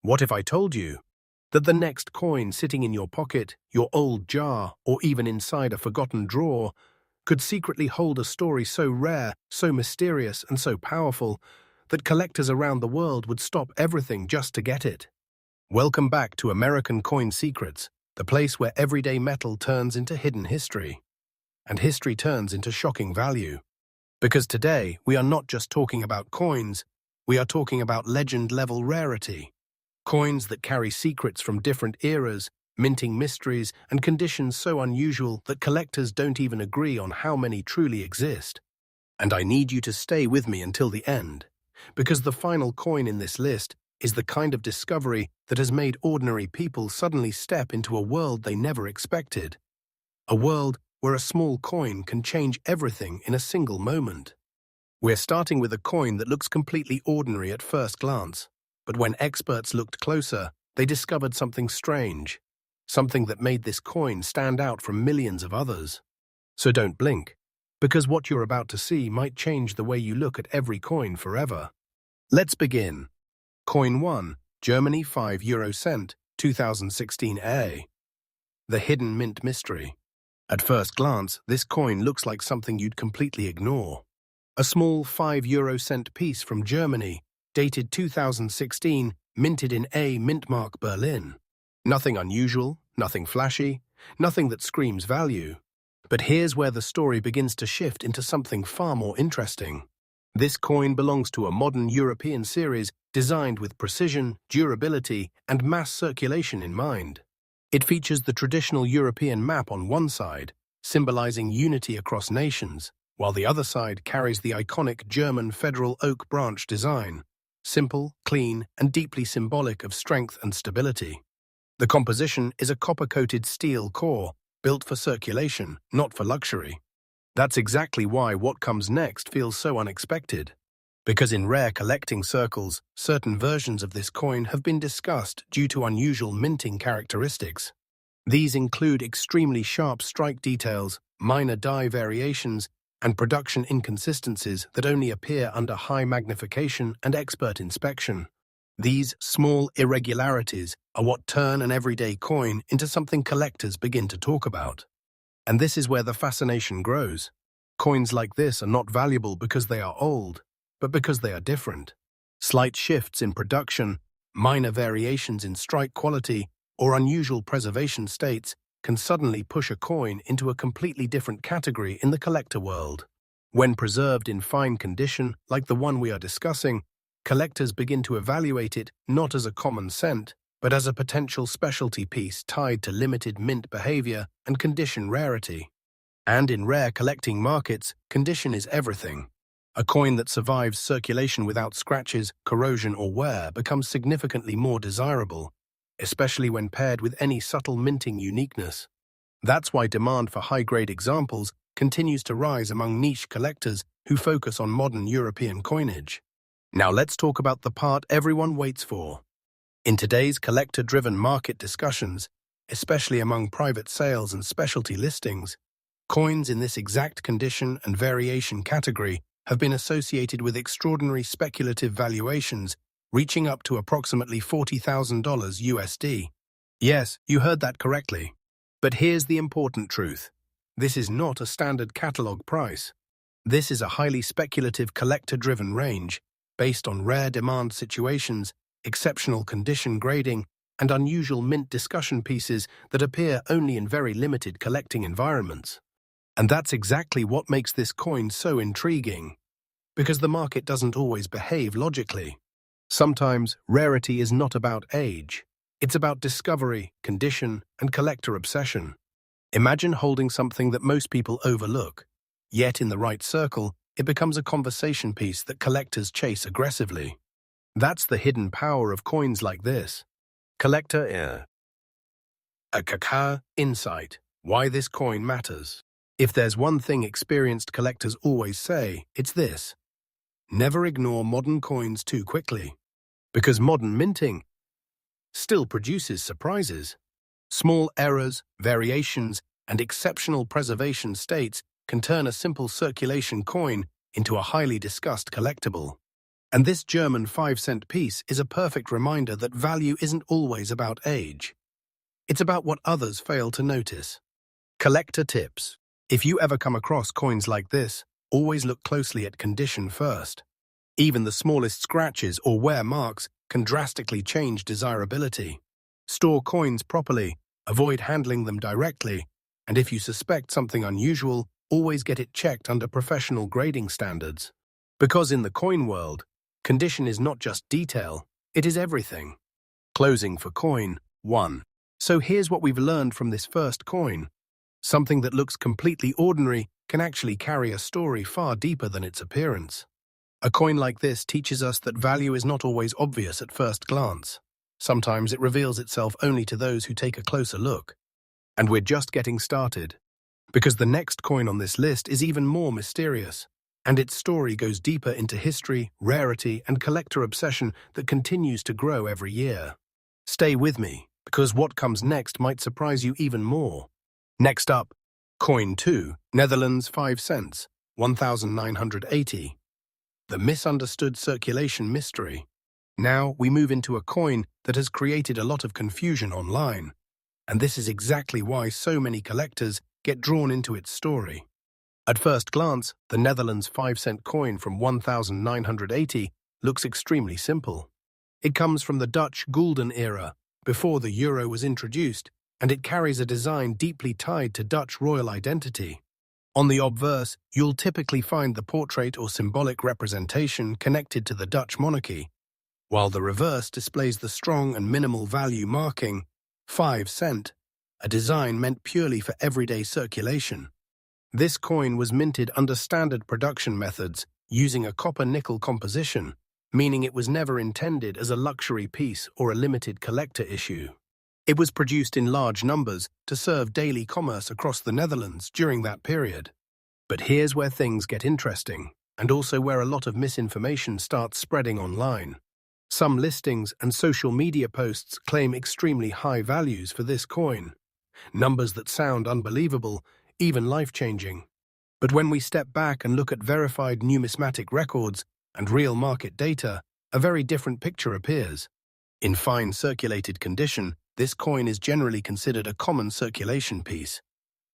What if I told you that the next coin sitting in your pocket, your old jar, or even inside a forgotten drawer could secretly hold a story so rare, so mysterious, and so powerful that collectors around the world would stop everything just to get it? Welcome back to American Coin Secrets, the place where everyday metal turns into hidden history, and history turns into shocking value. Because today, we are not just talking about coins, we are talking about legend-level rarity. Coins that carry secrets from different eras, minting mysteries, and conditions so unusual that collectors don't even agree on how many truly exist. And I need you to stay with me until the end, because the final coin in this list is the kind of discovery that has made ordinary people suddenly step into a world they never expected. A world where a small coin can change everything in a single moment. We're starting with a coin that looks completely ordinary at first glance, but when experts looked closer, they discovered something strange, something that made this coin stand out from millions of others. So don't blink, because what you're about to see might change the way you look at every coin forever. Let's begin. Coin 1, Germany 5 euro cent, 2016A. The hidden mint mystery. At first glance, this coin looks like something you'd completely ignore. A small 5 euro cent piece from Germany, dated 2016, minted in A Mintmark Berlin. Nothing unusual, nothing flashy, nothing that screams value. But here's where the story begins to shift into something far more interesting. This coin belongs to a modern European series designed with precision, durability, and mass circulation in mind. It features the traditional European map on one side, symbolizing unity across nations, while the other side carries the iconic German federal oak branch design, simple, clean, and deeply symbolic of strength and stability. The composition is a copper-coated steel core, built for circulation, not for luxury. That's exactly why what comes next feels so unexpected. Because in rare collecting circles, certain versions of this coin have been discussed due to unusual minting characteristics. These include extremely sharp strike details, minor die variations, and production inconsistencies that only appear under high magnification and expert inspection. These small irregularities are what turn an everyday coin into something collectors begin to talk about. And this is where the fascination grows. Coins like this are not valuable because they are old, but because they are different. Slight shifts in production, minor variations in strike quality, or unusual preservation states can suddenly push a coin into a completely different category in the collector world. When preserved in fine condition, like the one we are discussing, collectors begin to evaluate it not as a common cent, but as a potential specialty piece tied to limited mint behavior and condition rarity. And in rare collecting markets, condition is everything. A coin that survives circulation without scratches, corrosion, or wear becomes significantly more desirable, especially when paired with any subtle minting uniqueness. That's why demand for high-grade examples continues to rise among niche collectors who focus on modern European coinage. Now let's talk about the part everyone waits for. In today's collector-driven market discussions, especially among private sales and specialty listings, coins in this exact condition and variation category have been associated with extraordinary speculative valuations reaching up to approximately $40,000 USD. Yes, you heard that correctly. But here's the important truth. This is not a standard catalog price. This is a highly speculative collector-driven range based on rare demand situations, exceptional condition grading, and unusual mint discussion pieces that appear only in very limited collecting environments. And that's exactly what makes this coin so intriguing. Because the market doesn't always behave logically. Sometimes, rarity is not about age. It's about discovery, condition, and collector obsession. Imagine holding something that most people overlook. Yet in the right circle, it becomes a conversation piece that collectors chase aggressively. That's the hidden power of coins like this. Collector a Kaka insight. Why this coin matters. If there's one thing experienced collectors always say, it's this. Never ignore modern coins too quickly. Because modern minting still produces surprises. Small errors, variations, and exceptional preservation states can turn a simple circulation coin into a highly discussed collectible. And this German 5-cent piece is a perfect reminder that value isn't always about age. It's about what others fail to notice. Collector tips. If you ever come across coins like this, always look closely at condition first. Even the smallest scratches or wear marks can drastically change desirability. Store coins properly, avoid handling them directly, and if you suspect something unusual, always get it checked under professional grading standards. Because in the coin world, condition is not just detail, it is everything. Closing for coin 1. So here's what we've learned from this first coin. Something that looks completely ordinary can actually carry a story far deeper than its appearance. A coin like this teaches us that value is not always obvious at first glance. Sometimes it reveals itself only to those who take a closer look. And we're just getting started, because the next coin on this list is even more mysterious, and its story goes deeper into history, rarity, and collector obsession that continues to grow every year. Stay with me, because what comes next might surprise you even more. Next up, coin 2, Netherlands 5 cents, 1980. The misunderstood circulation mystery. Now we move into a coin that has created a lot of confusion online, and this is exactly why so many collectors get drawn into its story. At first glance, the Netherlands 5-cent coin from 1980 looks extremely simple. It comes from the Dutch Gulden era, before the euro was introduced, and it carries a design deeply tied to Dutch royal identity. On the obverse, you'll typically find the portrait or symbolic representation connected to the Dutch monarchy, while the reverse displays the strong and minimal value marking 5 cent, a design meant purely for everyday circulation. This coin was minted under standard production methods using a copper-nickel composition, meaning it was never intended as a luxury piece or a limited collector issue. It was produced in large numbers to serve daily commerce across the Netherlands during that period. But here's where things get interesting, and also where a lot of misinformation starts spreading online. Some listings and social media posts claim extremely high values for this coin, numbers that sound unbelievable, even life-changing. But when we step back and look at verified numismatic records and real market data, a very different picture appears. In fine circulated condition, this coin is generally considered a common circulation piece,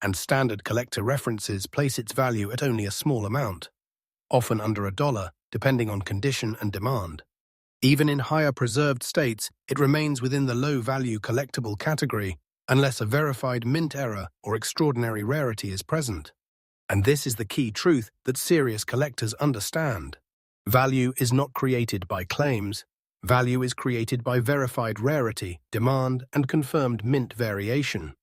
and standard collector references place its value at only a small amount, often under $1, depending on condition and demand. Even in higher preserved states, it remains within the low-value collectible category unless a verified mint error or extraordinary rarity is present. And this is the key truth that serious collectors understand. Value is not created by claims. Value is created by verified rarity, demand, and confirmed mint variation.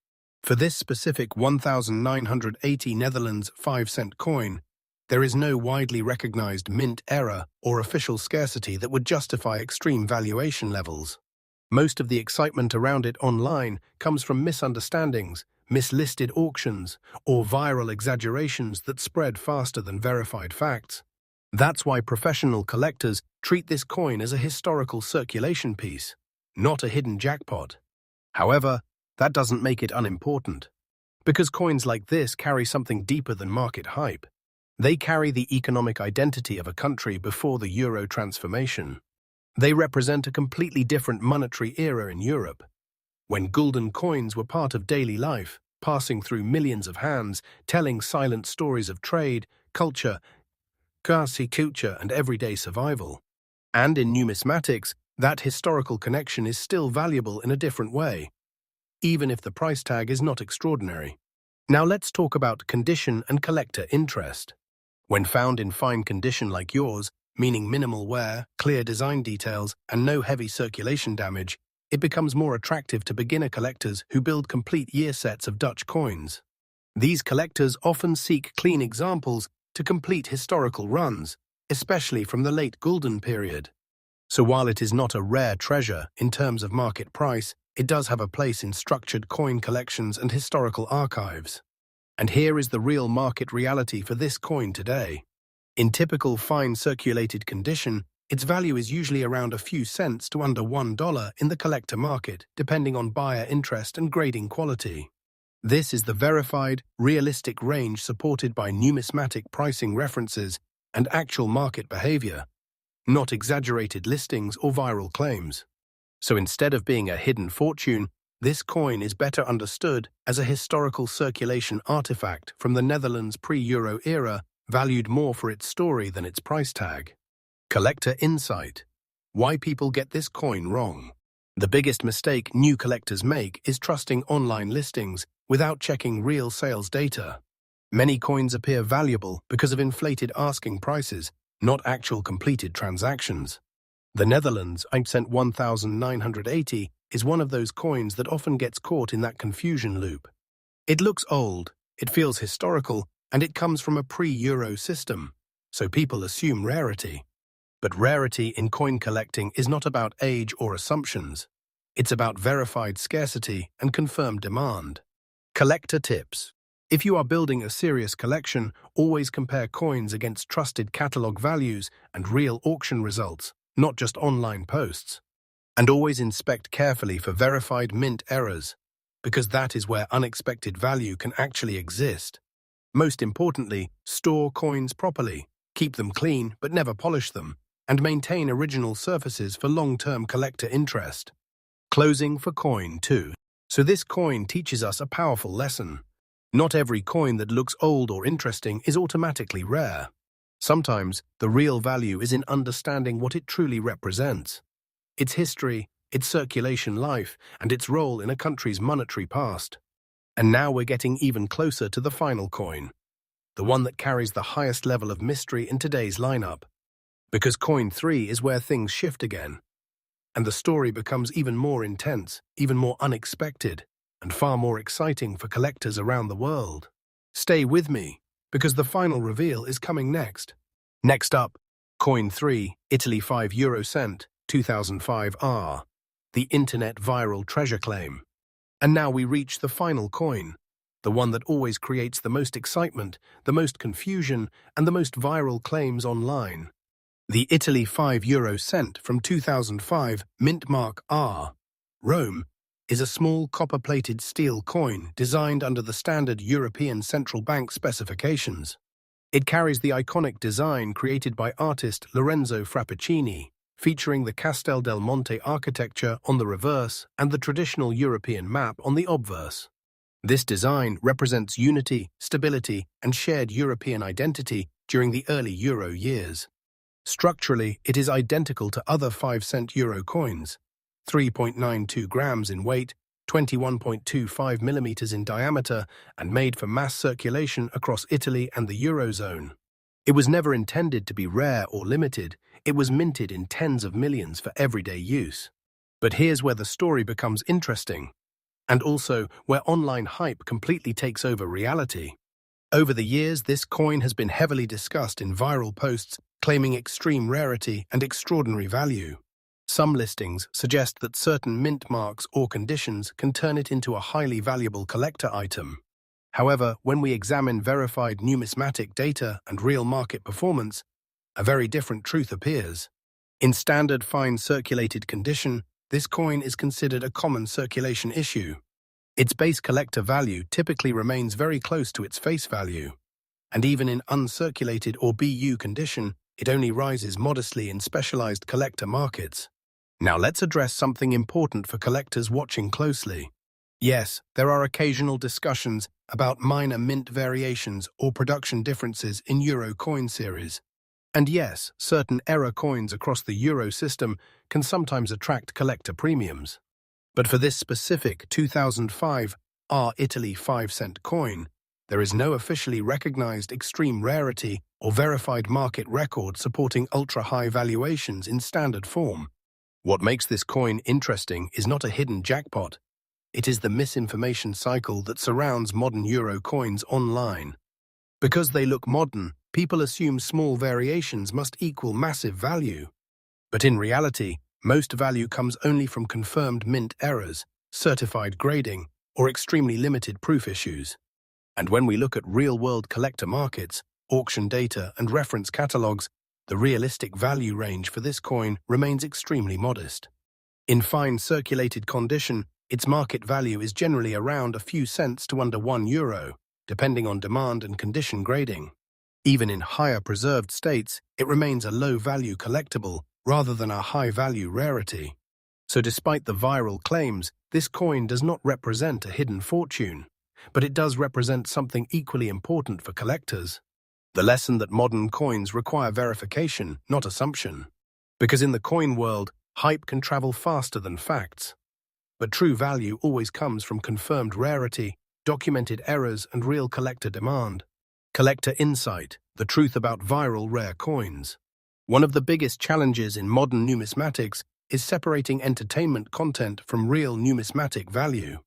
For this specific 1980 Netherlands 5-cent coin, there is no widely recognized mint error or official scarcity that would justify extreme valuation levels. Most of the excitement around it online comes from misunderstandings, mislisted auctions, or viral exaggerations that spread faster than verified facts. That's why professional collectors treat this coin as a historical circulation piece, not a hidden jackpot. However, that doesn't make it unimportant, because coins like this carry something deeper than market hype. They carry the economic identity of a country before the euro transformation. They represent a completely different monetary era in Europe, when gulden coins were part of daily life, passing through millions of hands, telling silent stories of trade, culture, culture, and everyday survival. And in numismatics, that historical connection is still valuable in a different way, even if the price tag is not extraordinary. Now let's talk about condition and collector interest. When found in fine condition like yours, meaning minimal wear, clear design details, and no heavy circulation damage, it becomes more attractive to beginner collectors who build complete year sets of Dutch coins. These collectors often seek clean examples to complete historical runs, especially from the late Gulden period. So while it is not a rare treasure in terms of market price, it does have a place in structured coin collections and historical archives. And here is the real market reality for this coin today. In typical fine circulated condition, its value is usually around a few cents to under $1 in the collector market, depending on buyer interest and grading quality. This is the verified, realistic range supported by numismatic pricing references and actual market behavior. not exaggerated listings or viral claims. So instead of being a hidden fortune, this coin is better understood as a historical circulation artifact from the Netherlands pre-Euro era, valued more for its story than its price tag. Collector insight. Why people get this coin wrong. The biggest mistake new collectors make is trusting online listings without checking real sales data. Many coins appear valuable because of inflated asking prices, not actual completed transactions. The Netherlands Bicentennial 1980 is one of those coins that often gets caught in that confusion loop. It looks old, it feels historical, and it comes from a pre-Euro system, so people assume rarity. But rarity in coin collecting is not about age or assumptions. It's about verified scarcity and confirmed demand. Collector tips. If you are building a serious collection, always compare coins against trusted catalog values and real auction results, not just online posts. And always inspect carefully for verified mint errors, because that is where unexpected value can actually exist. Most importantly, store coins properly, keep them clean but never polish them, and maintain original surfaces for long-term collector interest. Closing for coin 2. So this coin teaches us a powerful lesson. Not every coin that looks old or interesting is automatically rare. Sometimes the real value is in understanding what it truly represents. Its history, its circulation life, and its role in a country's monetary past. And now we're getting even closer to the final coin, the one that carries the highest level of mystery in today's lineup. Because coin 3 is where things shift again, and the story becomes even more intense, even more unexpected, and far more exciting for collectors around the world. Stay with me, because the final reveal is coming next. Next up, coin 3, Italy 5 euro cent, 2005 R, the internet viral treasure claim. And now we reach the final coin, the one that always creates the most excitement, the most confusion, and the most viral claims online. The Italy 5 euro cent from 2005 mint mark R, Rome, is a small copper-plated steel coin designed under the standard European Central Bank specifications. It carries the iconic design created by artist Lorenzo Frappicini, featuring the Castel del Monte architecture on the reverse and the traditional European map on the obverse. This design represents unity, stability, and shared European identity during the early Euro years. Structurally, it is identical to other 5-cent euro coins, 3.92 grams in weight, 21.25 millimeters in diameter, and made for mass circulation across Italy and the Eurozone. It was never intended to be rare or limited. It was minted in tens of millions for everyday use. But here's where the story becomes interesting, and also where online hype completely takes over reality. Over the years, this coin has been heavily discussed in viral posts claiming extreme rarity and extraordinary value. Some listings suggest that certain mint marks or conditions can turn it into a highly valuable collector item. However, when we examine verified numismatic data and real market performance, a very different truth appears. In standard fine circulated condition, this coin is considered a common circulation issue. Its base collector value typically remains very close to its face value, and even in uncirculated or BU condition, it only rises modestly in specialized collector markets. Now let's address something important for collectors watching closely. Yes, there are occasional discussions about minor mint variations or production differences in Euro coin series. And yes, certain error coins across the Euro system can sometimes attract collector premiums. But for this specific 2005 R Italy 5-cent coin, there is no officially recognized extreme rarity or verified market record supporting ultra-high valuations in standard form. What makes this coin interesting is not a hidden jackpot. It is the misinformation cycle that surrounds modern Euro coins online. Because they look modern, people assume small variations must equal massive value. But in reality, most value comes only from confirmed mint errors, certified grading, or extremely limited proof issues. And when we look at real-world collector markets, auction data, and reference catalogs, the realistic value range for this coin remains extremely modest. In fine circulated condition, its market value is generally around a few cents to under €1, depending on demand and condition grading. Even in higher preserved states, it remains a low-value collectible rather than a high-value rarity. So despite the viral claims, this coin does not represent a hidden fortune, but it does represent something equally important for collectors. The lesson that modern coins require verification, not assumption. Because in the coin world, hype can travel faster than facts. But true value always comes from confirmed rarity, documented errors, and real collector demand. Collector insight, the truth about viral rare coins. One of the biggest challenges in modern numismatics is separating entertainment content from real numismatic value.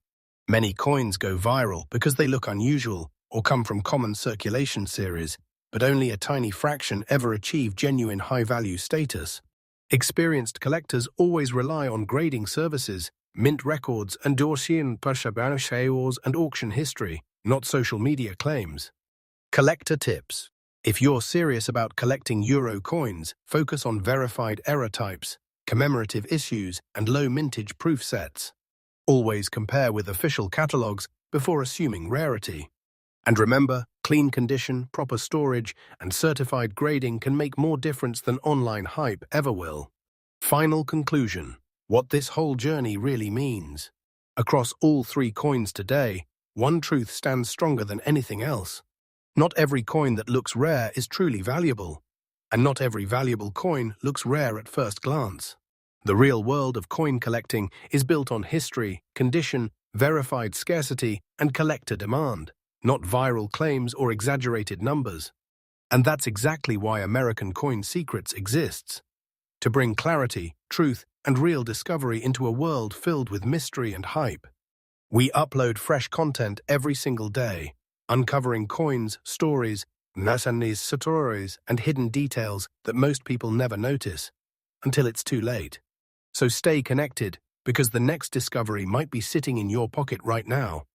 Many coins go viral because they look unusual or come from common circulation series, but only a tiny fraction ever achieve genuine high-value status. Experienced collectors always rely on grading services, mint records, and auction history, not social media claims. Collector tips. If you're serious about collecting euro coins, focus on verified error types, commemorative issues, and low mintage proof sets. Always compare with official catalogs before assuming rarity. And remember, clean condition, proper storage, and certified grading can make more difference than online hype ever will. Final conclusion. What this whole journey really means. Across all three coins today, one truth stands stronger than anything else. Not every coin that looks rare is truly valuable, and not every valuable coin looks rare at first glance. The real world of coin collecting is built on history, condition, verified scarcity, and collector demand, not viral claims or exaggerated numbers. And that's exactly why American Coin Secrets exists. To bring clarity, truth, and real discovery into a world filled with mystery and hype. We upload fresh content every single day, uncovering coins, stories, stories, and hidden details that most people never notice, until it's too late. So stay connected, because the next discovery might be sitting in your pocket right now.